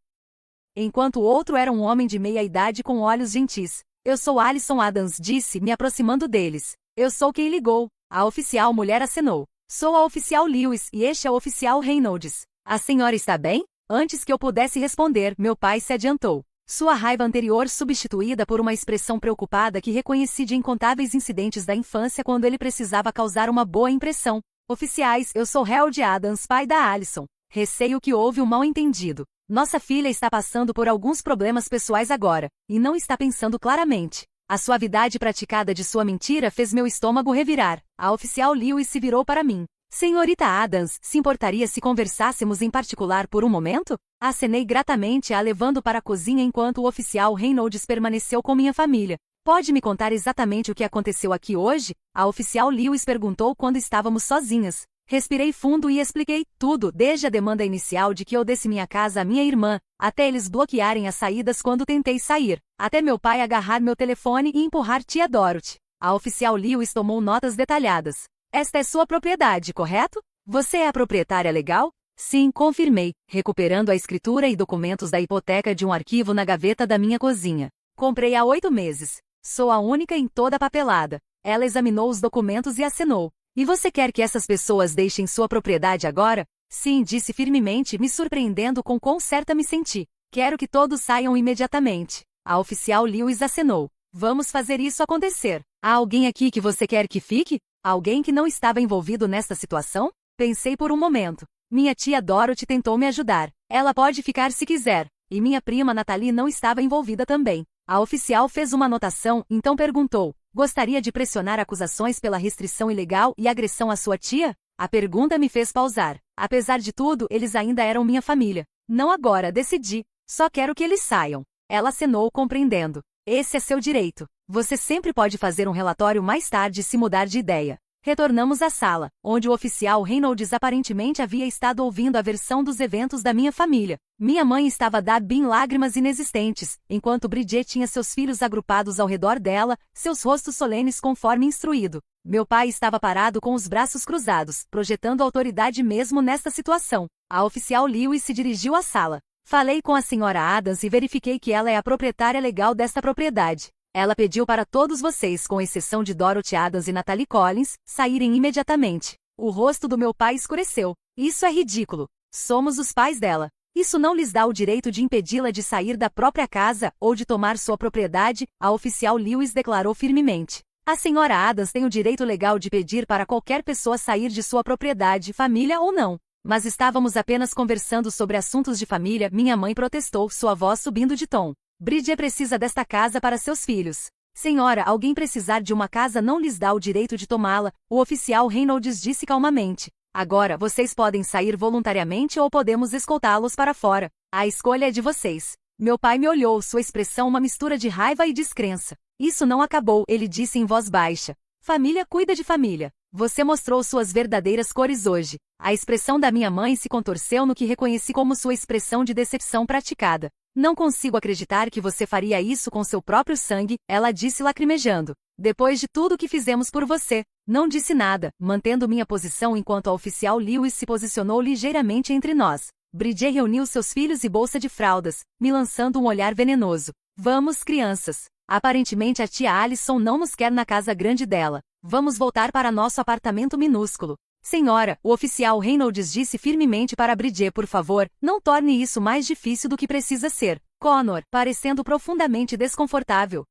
enquanto o outro era um homem de meia-idade com olhos gentis. Eu sou Alison Adams, disse, me aproximando deles. Eu sou quem ligou. A oficial mulher acenou. Sou a oficial Lewis e este é o oficial Reynolds. A senhora está bem? Antes que eu pudesse responder, meu pai se adiantou. Sua raiva anterior substituída por uma expressão preocupada que reconheci de incontáveis incidentes da infância quando ele precisava causar uma boa impressão. Oficiais, eu sou Harold Adams, pai da Alison. Receio que houve um mal-entendido. Nossa filha está passando por alguns problemas pessoais agora, e não está pensando claramente. A suavidade praticada de sua mentira fez meu estômago revirar. A oficial Lewis se virou para mim. Senhorita Adams, se importaria se conversássemos em particular por um momento? Acenei gratamente, a levando para a cozinha enquanto o oficial Reynolds permaneceu com minha família. Pode me contar exatamente o que aconteceu aqui hoje? A oficial Lewis perguntou quando estávamos sozinhas. Respirei fundo e expliquei tudo, desde a demanda inicial de que eu desse minha casa à minha irmã, até eles bloquearem as saídas quando tentei sair, até meu pai agarrar meu telefone e empurrar tia Dorothy. A oficial Lewis tomou notas detalhadas. Esta é sua propriedade, correto? Você é a proprietária legal? Sim, confirmei, recuperando a escritura e documentos da hipoteca de um arquivo na gaveta da minha cozinha. Comprei há 8 meses. Sou a única em toda a papelada. Ela examinou os documentos e acenou. E você quer que essas pessoas deixem sua propriedade agora? Sim, disse firmemente, me surpreendendo com quão certa me senti. Quero que todos saiam imediatamente. A oficial Lewis acenou. Vamos fazer isso acontecer. Há alguém aqui que você quer que fique? Alguém que não estava envolvido nesta situação? Pensei por um momento. Minha tia Dorothy tentou me ajudar. Ela pode ficar se quiser. E minha prima Natalie não estava envolvida também. A oficial fez uma anotação, então perguntou. Gostaria de pressionar acusações pela restrição ilegal e agressão à sua tia? A pergunta me fez pausar. Apesar de tudo, eles ainda eram minha família. Não agora, decidi. Só quero que eles saiam. Ela acenou, compreendendo. Esse é seu direito. Você sempre pode fazer um relatório mais tarde se mudar de ideia. Retornamos à sala, onde o oficial Reynolds aparentemente havia estado ouvindo a versão dos eventos da minha família. Minha mãe estava dada em lágrimas inexistentes, enquanto Bridget tinha seus filhos agrupados ao redor dela, seus rostos solenes conforme instruído. Meu pai estava parado com os braços cruzados, projetando autoridade mesmo nesta situação. A oficial Lewis se dirigiu à sala. Falei com a senhora Adams e verifiquei que ela é a proprietária legal desta propriedade. Ela pediu para todos vocês, com exceção de Dorothy Adams e Natalie Collins, saírem imediatamente. O rosto do meu pai escureceu. Isso é ridículo. Somos os pais dela. Isso não lhes dá o direito de impedi-la de sair da própria casa ou de tomar sua propriedade, a oficial Lewis declarou firmemente. A senhora Adams tem o direito legal de pedir para qualquer pessoa sair de sua propriedade, família ou não. Mas estávamos apenas conversando sobre assuntos de família, minha mãe protestou, sua voz subindo de tom. Bridget precisa desta casa para seus filhos. Senhora, alguém precisar de uma casa não lhes dá o direito de tomá-la, o oficial Reynolds disse calmamente. Agora, vocês podem sair voluntariamente ou podemos escoltá-los para fora. A escolha é de vocês. Meu pai me olhou, sua expressão uma mistura de raiva e descrença. Isso não acabou, ele disse em voz baixa. Família cuida de família. Você mostrou suas verdadeiras cores hoje. A expressão da minha mãe se contorceu no que reconheci como sua expressão de decepção praticada. Não consigo acreditar que você faria isso com seu próprio sangue, ela disse lacrimejando. Depois de tudo que fizemos por você. Não disse nada, mantendo minha posição enquanto a oficial Lewis se posicionou ligeiramente entre nós. Bridget reuniu seus filhos e bolsa de fraldas, me lançando um olhar venenoso. Vamos, crianças. Aparentemente a tia Allison não nos quer na casa grande dela. Vamos voltar para nosso apartamento minúsculo. Senhora, o oficial Reynolds disse firmemente para Bridget, por favor, não torne isso mais difícil do que precisa ser. Connor, parecendo profundamente desconfortável,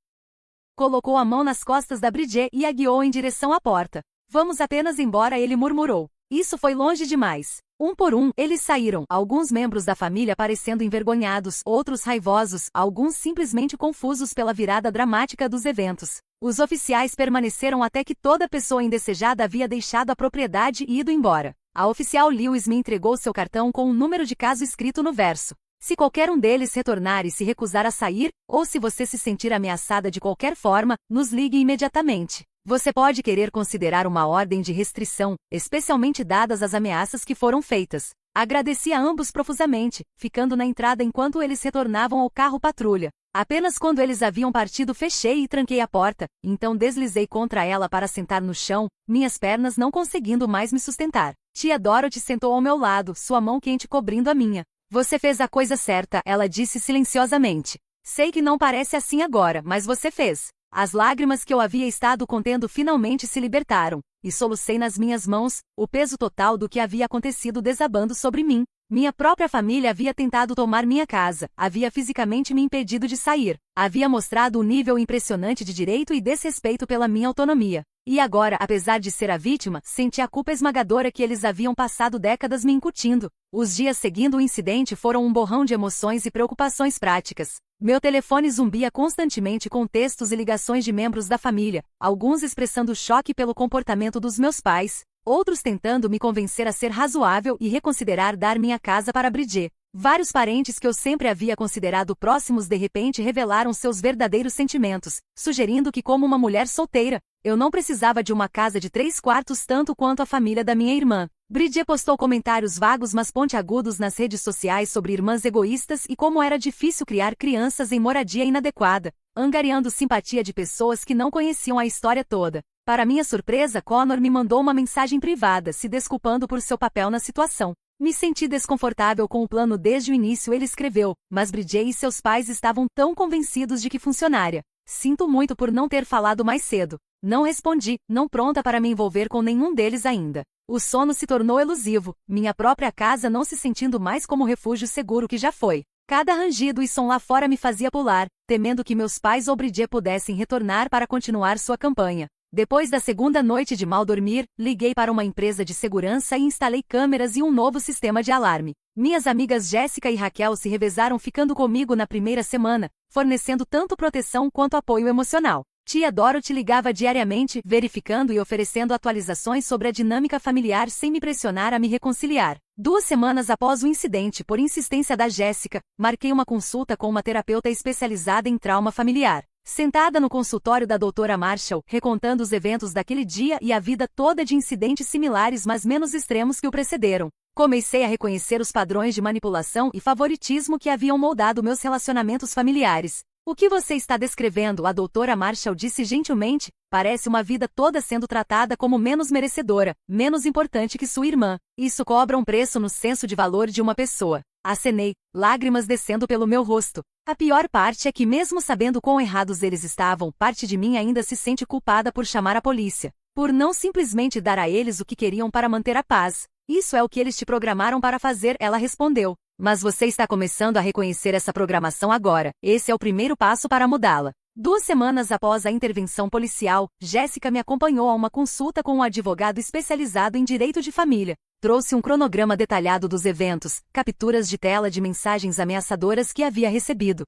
colocou a mão nas costas da Bridget e a guiou em direção à porta. Vamos apenas embora, ele murmurou. Isso foi longe demais. Um por um, eles saíram, alguns membros da família parecendo envergonhados, outros raivosos, alguns simplesmente confusos pela virada dramática dos eventos. Os oficiais permaneceram até que toda pessoa indesejada havia deixado a propriedade e ido embora. A oficial Lewis me entregou seu cartão com um número de caso escrito no verso. Se qualquer um deles retornar e se recusar a sair, ou se você se sentir ameaçada de qualquer forma, nos ligue imediatamente. Você pode querer considerar uma ordem de restrição, especialmente dadas as ameaças que foram feitas. Agradeci a ambos profusamente, ficando na entrada enquanto eles retornavam ao carro patrulha. Apenas quando eles haviam partido fechei e tranquei a porta, então deslizei contra ela para sentar no chão, minhas pernas não conseguindo mais me sustentar. Tia Dorothy sentou ao meu lado, sua mão quente cobrindo a minha. Você fez a coisa certa, ela disse silenciosamente. Sei que não parece assim agora, mas você fez. As lágrimas que eu havia estado contendo finalmente se libertaram, e solucei nas minhas mãos, o peso total do que havia acontecido desabando sobre mim. Minha própria família havia tentado tomar minha casa, havia fisicamente me impedido de sair, havia mostrado um nível impressionante de direito e desrespeito pela minha autonomia. E agora, apesar de ser a vítima, senti a culpa esmagadora que eles haviam passado décadas me incutindo. Os dias seguindo o incidente foram um borrão de emoções e preocupações práticas. Meu telefone zumbia constantemente com textos e ligações de membros da família, alguns expressando choque pelo comportamento dos meus pais, outros tentando me convencer a ser razoável e reconsiderar dar minha casa para Bridget. Vários parentes que eu sempre havia considerado próximos de repente revelaram seus verdadeiros sentimentos, sugerindo que, como uma mulher solteira, eu não precisava de uma casa de 3/4 tanto quanto a família da minha irmã. Bridget postou comentários vagos mas pontiagudos nas redes sociais sobre irmãs egoístas e como era difícil criar crianças em moradia inadequada, angariando simpatia de pessoas que não conheciam a história toda. Para minha surpresa, Connor me mandou uma mensagem privada se desculpando por seu papel na situação. Me senti desconfortável com o plano desde o início, ele escreveu, mas Bridget e seus pais estavam tão convencidos de que funcionaria. Sinto muito por não ter falado mais cedo. Não respondi, não pronta para me envolver com nenhum deles ainda. O sono se tornou elusivo, minha própria casa não se sentindo mais como o refúgio seguro que já foi. Cada rangido e som lá fora me fazia pular, temendo que meus pais ou Bridget pudessem retornar para continuar sua campanha. Depois da segunda noite de mal dormir, liguei para uma empresa de segurança e instalei câmeras e um novo sistema de alarme. Minhas amigas Jéssica e Raquel se revezaram ficando comigo na primeira semana, fornecendo tanto proteção quanto apoio emocional. Tia Dorothy ligava diariamente, verificando e oferecendo atualizações sobre a dinâmica familiar sem me pressionar a me reconciliar. 2 semanas após o incidente, por insistência da Jéssica, marquei uma consulta com uma terapeuta especializada em trauma familiar. Sentada no consultório da doutora Marshall, recontando os eventos daquele dia e a vida toda de incidentes similares mas menos extremos que o precederam, comecei a reconhecer os padrões de manipulação e favoritismo que haviam moldado meus relacionamentos familiares. O que você está descrevendo, a doutora Marshall disse gentilmente, parece uma vida toda sendo tratada como menos merecedora, menos importante que sua irmã. Isso cobra um preço no senso de valor de uma pessoa. Acenei, lágrimas descendo pelo meu rosto. A pior parte é que mesmo sabendo quão errados eles estavam, parte de mim ainda se sente culpada por chamar a polícia. Por não simplesmente dar a eles o que queriam para manter a paz. Isso é o que eles te programaram para fazer, ela respondeu. Mas você está começando a reconhecer essa programação agora. Esse é o primeiro passo para mudá-la. 2 semanas após a intervenção policial, Jéssica me acompanhou a uma consulta com um advogado especializado em direito de família. Trouxe um cronograma detalhado dos eventos, capturas de tela de mensagens ameaçadoras que havia recebido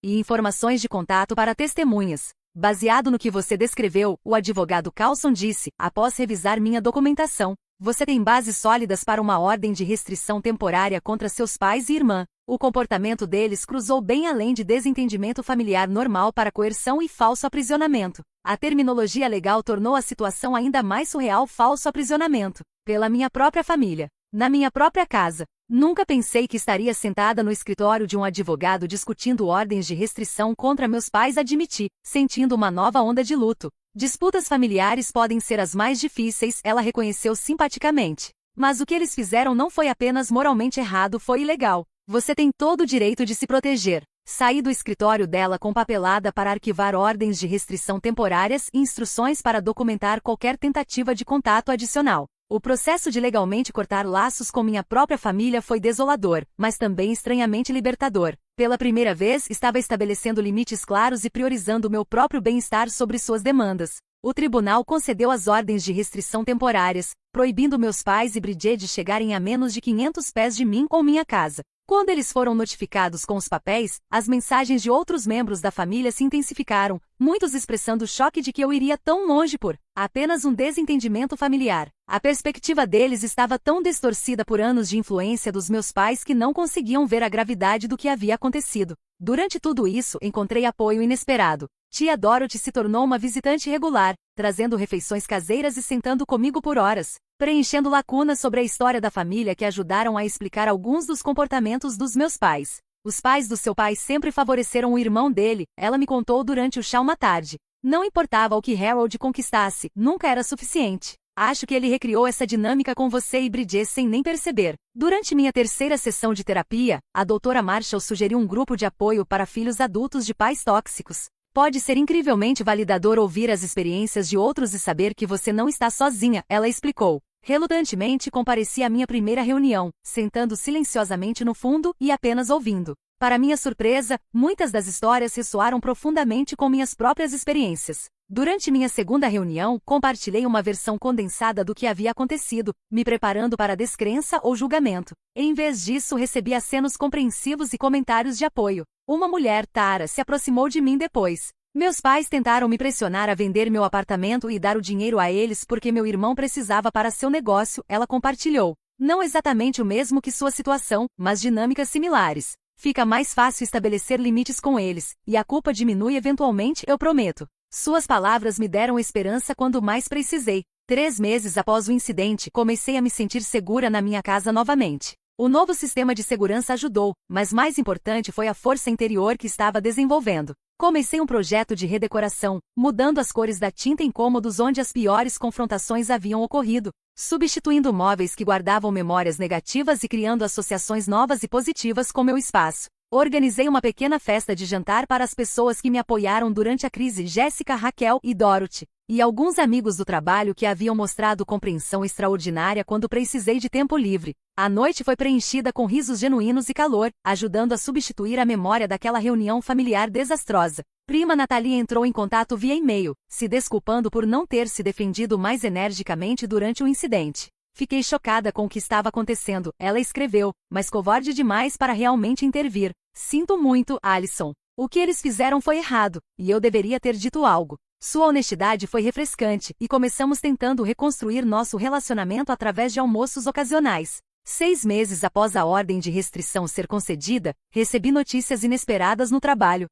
e informações de contato para testemunhas. Baseado no que você descreveu, o advogado Carlson disse, após revisar minha documentação, você tem bases sólidas para uma ordem de restrição temporária contra seus pais e irmã. O comportamento deles cruzou bem além de desentendimento familiar normal para coerção e falso aprisionamento. A terminologia legal tornou a situação ainda mais surreal. Falso aprisionamento. Pela minha própria família. Na minha própria casa. Nunca pensei que estaria sentada no escritório de um advogado discutindo ordens de restrição contra meus pais, admiti, sentindo uma nova onda de luto. Disputas familiares podem ser as mais difíceis, ela reconheceu simpaticamente. Mas o que eles fizeram não foi apenas moralmente errado, foi ilegal. Você tem todo o direito de se proteger. Saí do escritório dela com papelada para arquivar ordens de restrição temporárias e instruções para documentar qualquer tentativa de contato adicional. O processo de legalmente cortar laços com minha própria família foi desolador, mas também estranhamente libertador. Pela primeira vez, estava estabelecendo limites claros e priorizando meu próprio bem-estar sobre suas demandas. O tribunal concedeu as ordens de restrição temporárias, proibindo meus pais e Bridget de chegarem a menos de 500 pés de mim ou minha casa. Quando eles foram notificados com os papéis, as mensagens de outros membros da família se intensificaram, muitos expressando o choque de que eu iria tão longe por apenas um desentendimento familiar. A perspectiva deles estava tão distorcida por anos de influência dos meus pais que não conseguiam ver a gravidade do que havia acontecido. Durante tudo isso, encontrei apoio inesperado. Tia Dorothy se tornou uma visitante regular, trazendo refeições caseiras e sentando comigo por horas, preenchendo lacunas sobre a história da família que ajudaram a explicar alguns dos comportamentos dos meus pais. Os pais do seu pai sempre favoreceram o irmão dele, ela me contou durante o chá uma tarde. Não importava o que Harold conquistasse, nunca era suficiente. Acho que ele recriou essa dinâmica com você e Bridget sem nem perceber. Durante minha terceira sessão de terapia, a doutora Marshall sugeriu um grupo de apoio para filhos adultos de pais tóxicos. Pode ser incrivelmente validador ouvir as experiências de outros e saber que você não está sozinha, ela explicou. Relutantemente compareci à minha primeira reunião, sentando silenciosamente no fundo e apenas ouvindo. Para minha surpresa, muitas das histórias ressoaram profundamente com minhas próprias experiências. Durante minha segunda reunião, compartilhei uma versão condensada do que havia acontecido, me preparando para descrença ou julgamento. Em vez disso, recebi acenos compreensivos e comentários de apoio. Uma mulher, Tara, se aproximou de mim depois. Meus pais tentaram me pressionar a vender meu apartamento e dar o dinheiro a eles porque meu irmão precisava para seu negócio, ela compartilhou. Não exatamente o mesmo que sua situação, mas dinâmicas similares. Fica mais fácil estabelecer limites com eles, e a culpa diminui eventualmente, eu prometo. Suas palavras me deram esperança quando mais precisei. 3 meses após o incidente, comecei a me sentir segura na minha casa novamente. O novo sistema de segurança ajudou, mas mais importante foi a força interior que estava desenvolvendo. Comecei um projeto de redecoração, mudando as cores da tinta em cômodos onde as piores confrontações haviam ocorrido, substituindo móveis que guardavam memórias negativas e criando associações novas e positivas com meu espaço. Organizei uma pequena festa de jantar para as pessoas que me apoiaram durante a crise, Jéssica, Raquel e Dorothy, e alguns amigos do trabalho que haviam mostrado compreensão extraordinária quando precisei de tempo livre. A noite foi preenchida com risos genuínos e calor, ajudando a substituir a memória daquela reunião familiar desastrosa. Prima Natalie entrou em contato via e-mail, se desculpando por não ter se defendido mais energicamente durante o incidente. Fiquei chocada com o que estava acontecendo, ela escreveu, mas covarde demais para realmente intervir. Sinto muito, Alison. O que eles fizeram foi errado, e eu deveria ter dito algo. Sua honestidade foi refrescante, e começamos tentando reconstruir nosso relacionamento através de almoços ocasionais. 6 meses após a ordem de restrição ser concedida, recebi notícias inesperadas no trabalho.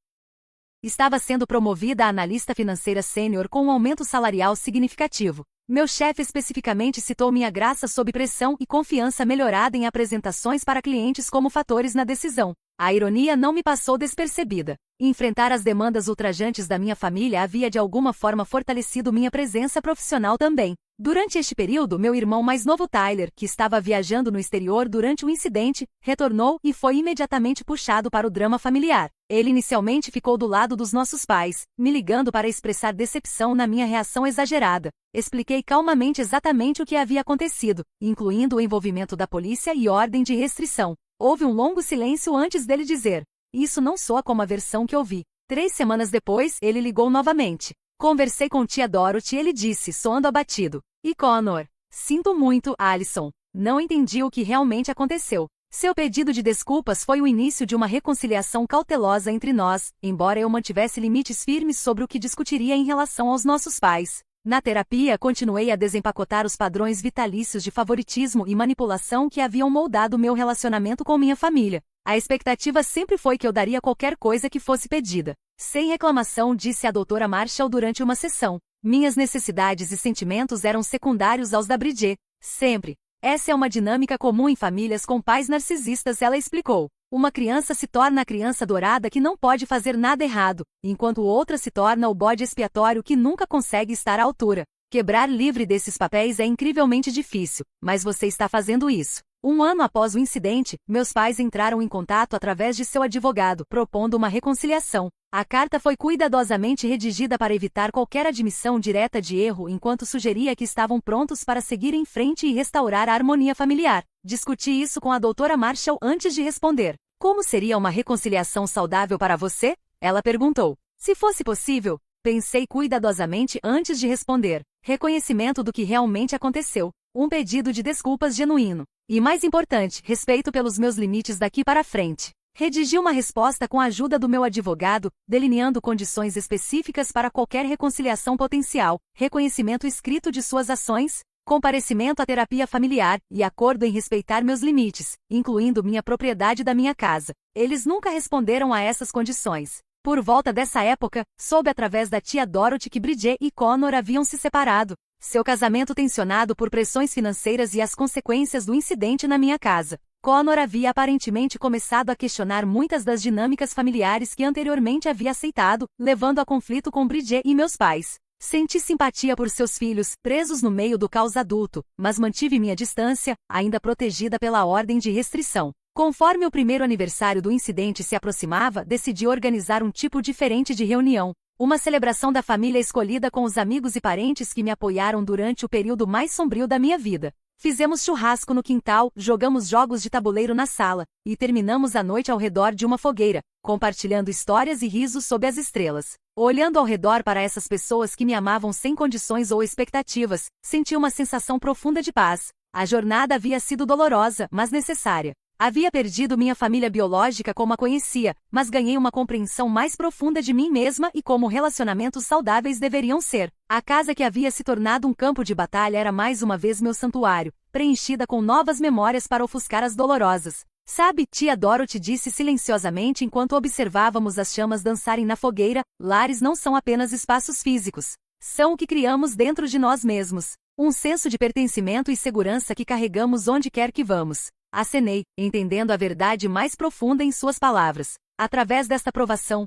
Estava sendo promovida a analista financeira sênior com um aumento salarial significativo. Meu chefe especificamente citou minha graça sob pressão e confiança melhorada em apresentações para clientes como fatores na decisão. A ironia não me passou despercebida. Enfrentar as demandas ultrajantes da minha família havia de alguma forma fortalecido minha presença profissional também. Durante este período, meu irmão mais novo Tyler, que estava viajando no exterior durante o incidente, retornou e foi imediatamente puxado para o drama familiar. Ele inicialmente ficou do lado dos nossos pais, me ligando para expressar decepção na minha reação exagerada. Expliquei calmamente exatamente o que havia acontecido, incluindo o envolvimento da polícia e ordem de restrição. Houve um longo silêncio antes dele dizer: "Isso não soa como a versão que ouvi." 3 semanas depois, ele ligou novamente. Conversei com tia Dorothy e ele disse, soando abatido: "E Connor? Sinto muito, Allison. Não entendi o que realmente aconteceu." Seu pedido de desculpas foi o início de uma reconciliação cautelosa entre nós, embora eu mantivesse limites firmes sobre o que discutiria em relação aos nossos pais. Na terapia, continuei a desempacotar os padrões vitalícios de favoritismo e manipulação que haviam moldado meu relacionamento com minha família. A expectativa sempre foi que eu daria qualquer coisa que fosse pedida. Sem reclamação, disse a doutora Marshall durante uma sessão. Minhas necessidades e sentimentos eram secundários aos da Bridget. Sempre. Essa é uma dinâmica comum em famílias com pais narcisistas, ela explicou. Uma criança se torna a criança dourada que não pode fazer nada errado, enquanto outra se torna o bode expiatório que nunca consegue estar à altura. Quebrar livre desses papéis é incrivelmente difícil, mas você está fazendo isso. 1 ano após o incidente, meus pais entraram em contato através de seu advogado, propondo uma reconciliação. A carta foi cuidadosamente redigida para evitar qualquer admissão direta de erro, enquanto sugeria que estavam prontos para seguir em frente e restaurar a harmonia familiar. Discuti isso com a doutora Marshall antes de responder. Como seria uma reconciliação saudável para você? Ela perguntou. Se fosse possível, pensei cuidadosamente antes de responder. Reconhecimento do que realmente aconteceu. Um pedido de desculpas genuíno. E mais importante, respeito pelos meus limites daqui para frente. Redigi uma resposta com a ajuda do meu advogado, delineando condições específicas para qualquer reconciliação potencial, reconhecimento escrito de suas ações, comparecimento à terapia familiar e acordo em respeitar meus limites, incluindo minha propriedade da minha casa. Eles nunca responderam a essas condições. Por volta dessa época, soube através da tia Dorothy que Bridget e Connor haviam se separado. Seu casamento tensionado por pressões financeiras e as consequências do incidente na minha casa. Connor havia aparentemente começado a questionar muitas das dinâmicas familiares que anteriormente havia aceitado, levando a conflito com Bridget e meus pais. Senti simpatia por seus filhos, presos no meio do caos adulto, mas mantive minha distância, ainda protegida pela ordem de restrição. Conforme o primeiro aniversário do incidente se aproximava, decidi organizar um tipo diferente de reunião. Uma celebração da família escolhida com os amigos e parentes que me apoiaram durante o período mais sombrio da minha vida. Fizemos churrasco no quintal, jogamos jogos de tabuleiro na sala, e terminamos a noite ao redor de uma fogueira, compartilhando histórias e risos sob as estrelas. Olhando ao redor para essas pessoas que me amavam sem condições ou expectativas, senti uma sensação profunda de paz. A jornada havia sido dolorosa, mas necessária. Havia perdido minha família biológica como a conhecia, mas ganhei uma compreensão mais profunda de mim mesma e como relacionamentos saudáveis deveriam ser. A casa que havia se tornado um campo de batalha era mais uma vez meu santuário, preenchida com novas memórias para ofuscar as dolorosas. Sabe, tia Dorothy disse silenciosamente enquanto observávamos as chamas dançarem na fogueira, lares não são apenas espaços físicos. São o que criamos dentro de nós mesmos. Um senso de pertencimento e segurança que carregamos onde quer que vamos. Acenei, entendendo a verdade mais profunda em suas palavras. Através desta provação,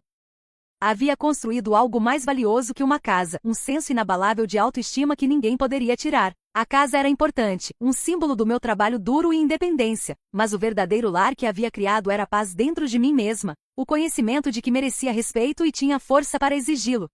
havia construído algo mais valioso que uma casa, um senso inabalável de autoestima que ninguém poderia tirar. A casa era importante, um símbolo do meu trabalho duro e independência, mas o verdadeiro lar que havia criado era a paz dentro de mim mesma, o conhecimento de que merecia respeito e tinha força para exigi-lo.